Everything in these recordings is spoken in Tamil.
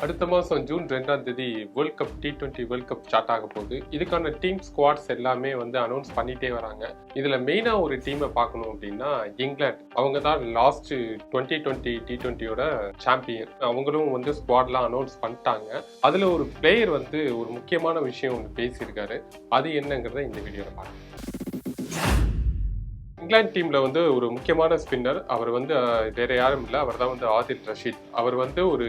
அடுத்த மாதம் ஜூன் 2ஆம் தேதி world cup T20 world cup start ஆக போகுது. இதுக்கான டீம் ஸ்குவாட்ஸ் எல்லாமே அனௌன்ஸ் பண்ணிட்டே வராங்க. இதில் மெயினாக ஒரு டீமை பார்க்கணும் அப்படின்னா இங்கிலாந்து. அவங்க தான் லாஸ்ட் 2020 T20யோட சாம்பியன். அவங்களும் ஸ்குவாட்லாம் அனௌன்ஸ் பண்ணிட்டாங்க. அதில் ஒரு பிளேயர் ஒரு முக்கியமான விஷயம் ஒன்று பேசியிருக்காரு. அது என்னங்கிறத இந்த வீடியோவில் பார்க்கலாம். இங்கிலாந்து டீம்ல ஒரு முக்கியமான ஸ்பின்னர். அவர் வேற யாரும் இல்லை, அவர் தான் ஆதில் ரஷீத். அவர் ஒரு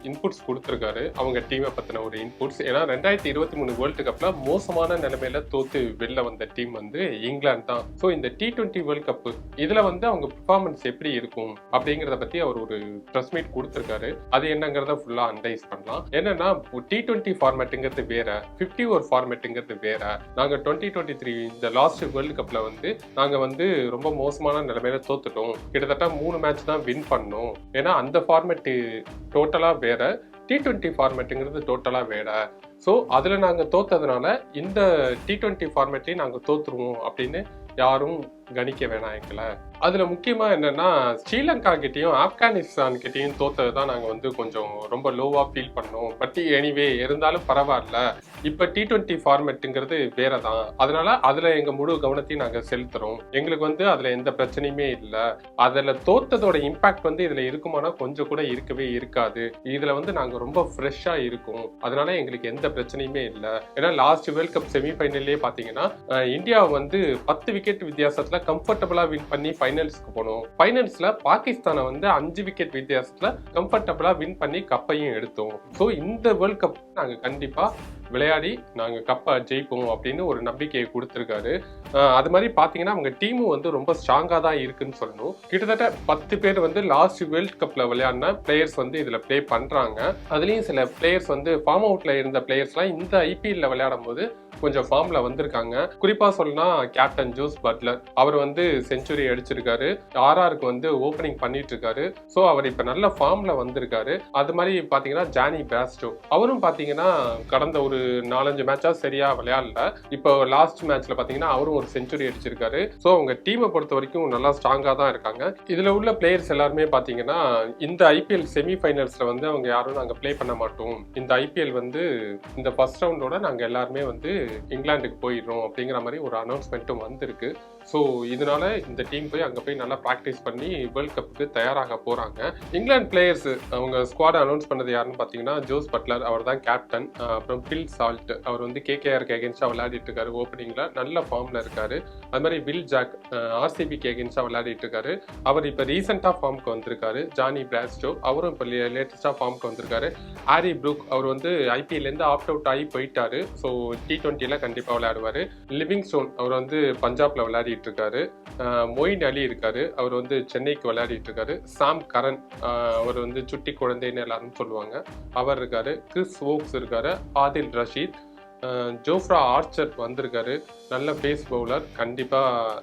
இன்புட்ஸ் கொடுத்துருக்காரு, அவங்க டீமை பத்தின ஒரு இன்புட்ஸ். ஏன்னா 2023 வேர்ல்டு கப்ல மோசமான நிலைமையில தோத்து வெளில வந்த டீம் இங்கிலாந்து தான். ஸோ இந்த T20 வேர்ல்ட் கப் இதுல அவங்க பெர்ஃபார்மன்ஸ் எப்படி இருக்கும் அப்படிங்கிறத பத்தி அவர் ஒரு ப்ரெஸ் மீட் கொடுத்துருக்காரு. அது என்னங்கிறத ஃபுல்லா அனலைஸ் பண்ணலாம். என்னன்னா T20 ஃபார்மேட்டுங்கிறது வேற, 50 ஓவர் ஃபார்மேட்டுங்கிறது வேற. நாங்க 2023 இந்த லாஸ்ட் வேர்ல்டு கப்ல நாங்க ரொம்ப மோசமான நிலைமையில தோத்துட்டோம். கிட்டத்தட்ட 3 மேட்ச் தான் வின் பண்ணோம். ஏன்னா அந்த ஃபார்மேட் டோட்டலா வேற, T20 ஃபார்மேட்டுங்கிறது டோட்டலா வேற. ஸோ அதுல நாங்க தோத்ததுனால இந்த T20 ஃபார்மேட்லயும் நாங்க தோத்துருவோம் அப்படின்னு யாரும் கணிக்க வேணாம் எங்களை. அதுல முக்கியமா என்னன்னா ஸ்ரீலங்கா கிட்டையும் ஆப்கானிஸ்தான் கிட்டையும் தோத்ததுதான் நாங்க கொஞ்சம் ரொம்ப லோவா ஃபீல் பண்ணோம். பட் எனிவே இருந்தாலும் பரவாயில்ல, இப்ப T20 ஃபார்மேட்டுங்கிறது வேறதான். அதனால அதுல எங்க முழு கவனத்தையும் நாங்க செலுத்துறோம். எங்களுக்கு அதுல எந்த பிரச்சனையுமே இல்லை. அதுல தோத்ததோட இம்பாக்ட் இதுல இருக்குமானா கொஞ்சம் கூட இருக்கவே இருக்காது. இதுல நாங்க ரொம்ப ஃப்ரெஷ்ஷா இருக்கோம். அதனால எங்களுக்கு எந்த பிரச்சனையுமே இல்லை. ஏன்னா லாஸ்ட் வேர்ல்ட் கப் செமிஃபைனல்லே பாத்தீங்கன்னா இந்தியா 10 விக்கெட் வித்தியாசத்துல கம்ஃபர்டபுளா வின் பண்ணி ஃபைனல்ஸ்க்கு போனோம். ஃபைனல்ஸ்ல பாகிஸ்தானை 5 விக்கெட் வித்தியாசத்துல கம்ஃபர்டபுளா வின் பண்ணி கப்பையும் எடுத்தோம். ஸோ இந்த வேர்ல்ட் கப் நாங்க கண்டிப்பா விளையாடி நாங்க கப்பை ஜெயிப்போம் அப்படின்னு ஒரு நம்பிக்கையை கொடுத்துருக்காரு. அது மாதிரி பாத்தீங்கன்னா அவங்க டீமும் ரொம்ப ஸ்ட்ராங்கா தான் இருக்குன்னு சொல்லணும். கிட்டத்தட்ட 10 பேர் லாஸ்ட் வேர்ல்ட் கப்ல விளையாடின பிளேயர்ஸ் இதுல பிளே பண்றாங்க. அதுலயும் சில பிளேயர்ஸ் ஃபார்ம் அவுட்ல இருந்த பிளேயர்ஸ்லாம் இந்த IPL விளையாடும் போது கொஞ்சம் ஃபார்ம்ல வந்திருக்காங்க. குறிப்பா சொல்லனா கேப்டன் ஜோஸ் பட்லர், அவர் செஞ்சுரி அடிச்சிருக்காரு. RRக்கு ஓபனிங் பண்ணிட்டு இருக்காரு. ஸோ அவர் இப்ப நல்ல ஃபார்ம்ல வந்திருக்காரு. அது மாதிரி பாத்தீங்கன்னா ஜானி பேஸ்டோ, அவரும் பாத்தீங்கன்னா கடந்த ஒரு 4-5 மேட்சா சரியா விளையாடல. இப்போ லாஸ்ட் மேட்ச்ல பாத்தீங்கன்னா அவரும் ஒரு செஞ்சுரி அடிச்சிருக்காரு. ஸோ அவங்க டீமை பொறுத்த வரைக்கும் நல்லா ஸ்ட்ராங்கா தான் இருக்காங்க. இதுல உள்ள பிளேயர்ஸ் எல்லாருமே பாத்தீங்கன்னா இந்த IPL செமிஃபைனல்ஸ்ல அவங்க யாரும் நாங்க பிளே பண்ண மாட்டோம். இந்த IPL இந்த ஃபர்ஸ்ட் ரவுண்டோட நாங்க எல்லாருமே இங்கிலாந்துக்கு போயிடுறோம் அப்படிங்கிற மாதிரி ஒரு அனௌன்ஸ்மெண்ட்டும் வந்திருக்கு. ஸோ இதனால இந்த டீம் அங்கே போய் நல்லா ப்ராக்டிஸ் பண்ணி வேர்ல்ட் கப்புக்கு தயாராக போறாங்க. இங்கிலாந்து பிளேயர்ஸ் அவங்க ஸ்குவாட் அனௌன்ஸ் பண்ணது யாருன்னு பார்த்தீங்கன்னா ஜோஸ் பட்லர், அவர் தான் கேப்டன். அப்புறம் பில் சால்ட், அவர் KKRக்கு அகேன்ஸ்டா விளையாடிட்டு இருக்காரு. ஓப்பனிங்ல நல்ல ஃபார்ம்ல இருக்காரு. அது மாதிரி வில் ஜாக் RCBக்கு அகேன்ஸ்டா விளையாடிட்டு இருக்காரு. அவர் இப்போ ரீசெண்டா ஃபார்முக்கு வந்திருக்காரு. ஜானி பிராஸ்டோ, அவரும் இப்போ லேட்டஸ்டா ஃபார்முக்கு வந்திருக்காரு. ஆரி ப்ரூக், அவர் IPL இருந்து ஆப்ட் அவுட் ஆகி போயிட்டாரு. ஸோ T20ல கண்டிப்பா விளையாடுவாரு. லிவிங்ஸ்டோன், அவர் பஞ்சாப்ல விளையாடிட்டு இருக்காரு. மொயின் அலி இருக்காரு, அவர் சென்னைக்கு விளையாடிட்டு இருக்காரு. சாம் கரன், அவர் சுட்டி குழந்தைன்னு எல்லாரும் சொல்லுவாங்க, அவர் இருக்காரு. கிறிஸ் வோக்ஸ் இருக்காரு. ஆதில் ரஷீத், ஜோஃப்ரா ஆர்ச்சர் வந்திருக்காரு. நல்ல பேஸ் பவுலர், கண்டிப்பா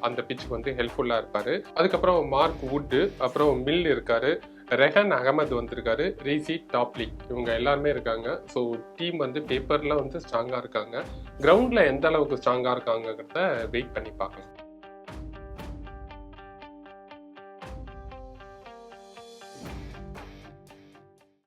அந்த பிச்சுக்கு ஹெல்ப்ஃபுல்லா இருப்பாரு. அதுக்கப்புறம் மார்க் வுட், அப்புறம் மில் இருக்காரு. ரெஹன் அகமது வந்திருக்காரு. ரீசி டாப்லி, இவங்க எல்லாருமே இருக்காங்க. ஸோ டீம் பேப்பர்ல ஸ்ட்ராங்கா இருக்காங்க. கிரவுண்ட்ல எந்த அளவுக்கு ஸ்ட்ராங்கா இருக்காங்கிறத வெயிட் பண்ணி பார்க்கலாம்.